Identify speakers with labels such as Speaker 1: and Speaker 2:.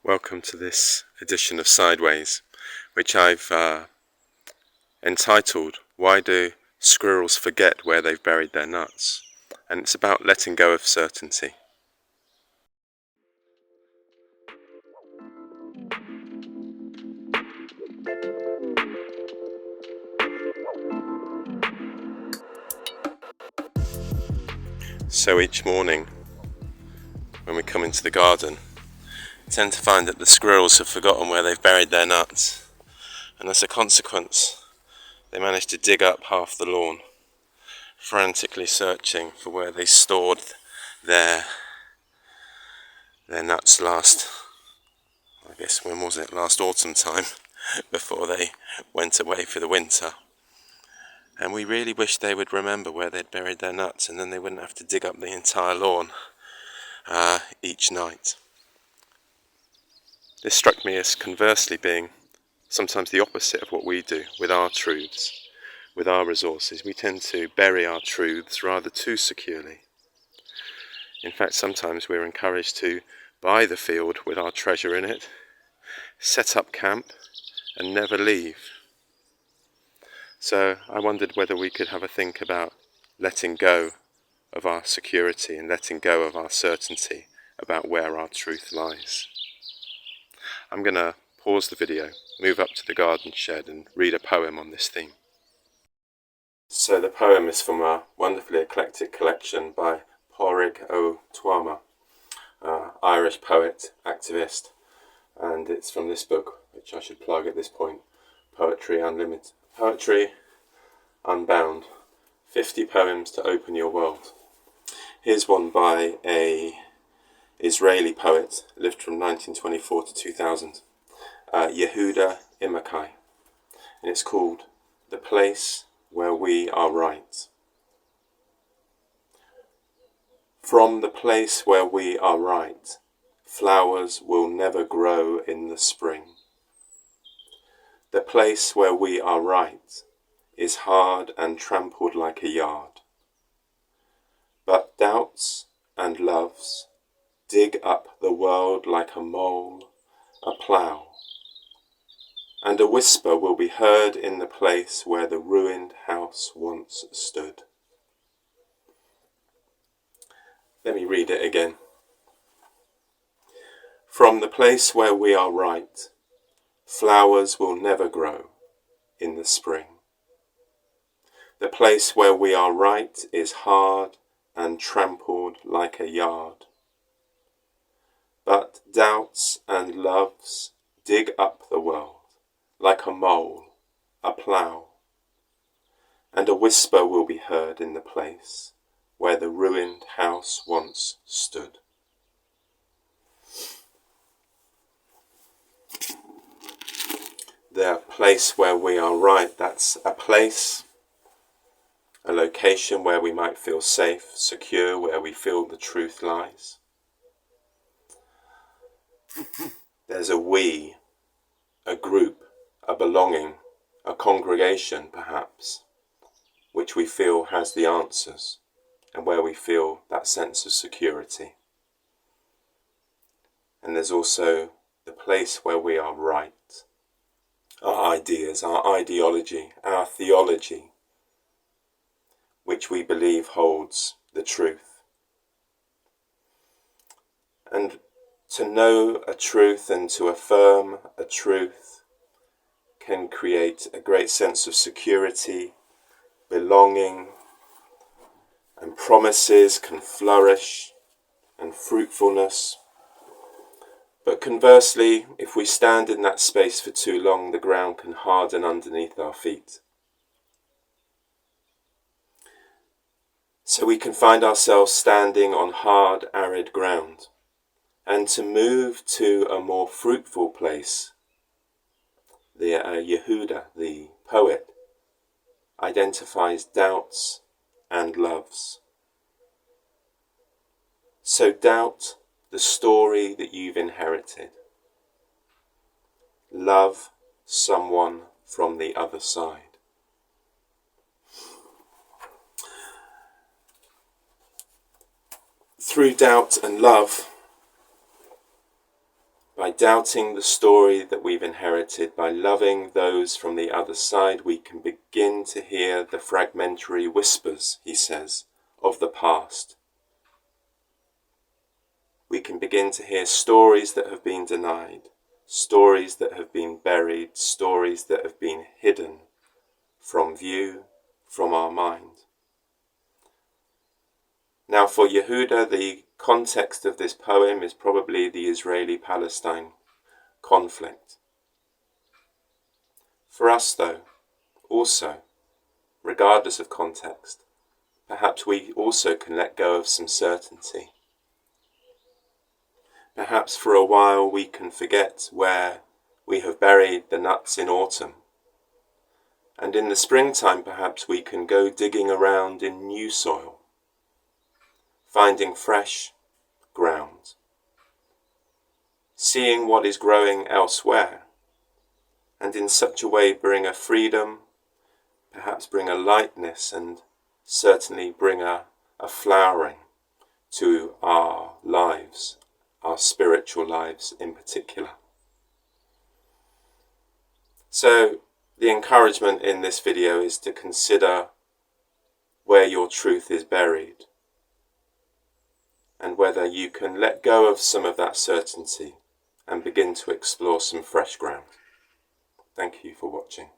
Speaker 1: Welcome to this edition of Sideways, which I've entitled, Why Do Squirrels Forget Where They've Buried Their Nuts? And it's about letting go of certainty. So each morning, when we come into the garden, we tend to find that the squirrels have forgotten where they've buried their nuts, and as a consequence, they manage to dig up half the lawn, frantically searching for where they stored their nuts last autumn time, before they went away for the winter. And we really wish they would remember where they'd buried their nuts, and then they wouldn't have to dig up the entire lawn each night. This struck me as conversely being sometimes the opposite of what we do with our truths, with our resources. We tend to bury our truths rather too securely. In fact, sometimes we're encouraged to buy the field with our treasure in it, set up camp, and never leave. So I wondered whether we could have a think about letting go of our security and letting go of our certainty about where our truth lies. I'm going to pause the video, move up to the garden shed and read a poem on this theme. So the poem is from a wonderfully eclectic collection by Parish, Irish poet, activist, and it's from this book, which I should plug at this point, Poetry Unbound, 50 Poems to Open Your World. Here's one by a Israeli poet, lived from 1924 to 2000, Yehuda Imakai, and it's called The Place Where We Are Right. From the place where we are right, flowers will never grow in the spring. The place where we are right is hard and trampled like a yard. But doubts and loves dig up the world like a mole, a plough, and a whisper will be heard in the place where the ruined house once stood. Let me read it again. From the place where we are right, flowers will never grow in the spring. The place where we are right is hard and trampled like a yard. But doubts and loves dig up the world like a mole, a plough, and a whisper will be heard in the place where the ruined house once stood. The place where we are right, that's a place, a location where we might feel safe, secure, where we feel the truth lies. There's a we, a group, a belonging, a congregation perhaps, which we feel has the answers and where we feel that sense of security. And there's also the place where we are right, our ideas, our ideology, our theology, which we believe holds the truth. And to know a truth and to affirm a truth can create a great sense of security, belonging, and promises can flourish, and fruitfulness. But conversely, if we stand in that space for too long, the ground can harden underneath our feet. So we can find ourselves standing on hard, arid ground. And to move to a more fruitful place, the Yehuda, the poet, identifies doubts and loves. So doubt the story that you've inherited. Love someone from the other side. Through doubt and love, By doubting the story that we've inherited, by loving those from the other side, we can begin to hear the fragmentary whispers, he says, of the past. We can begin to hear stories that have been denied, stories that have been buried, stories that have been hidden from view, from our mind. Now for Yehuda, the context of this poem is probably the Israeli-Palestine conflict. For us though, also, regardless of context, perhaps we also can let go of some certainty. Perhaps for a while we can forget where we have buried the nuts in autumn. And in the springtime perhaps we can go digging around in new soil, finding fresh ground, seeing what is growing elsewhere, and in such a way bring a freedom, perhaps bring a lightness, and certainly bring a flowering to our lives, our spiritual lives in particular. So the encouragement in this video is to consider where your truth is buried and whether you can let go of some of that certainty and begin to explore some fresh ground. Thank you for watching.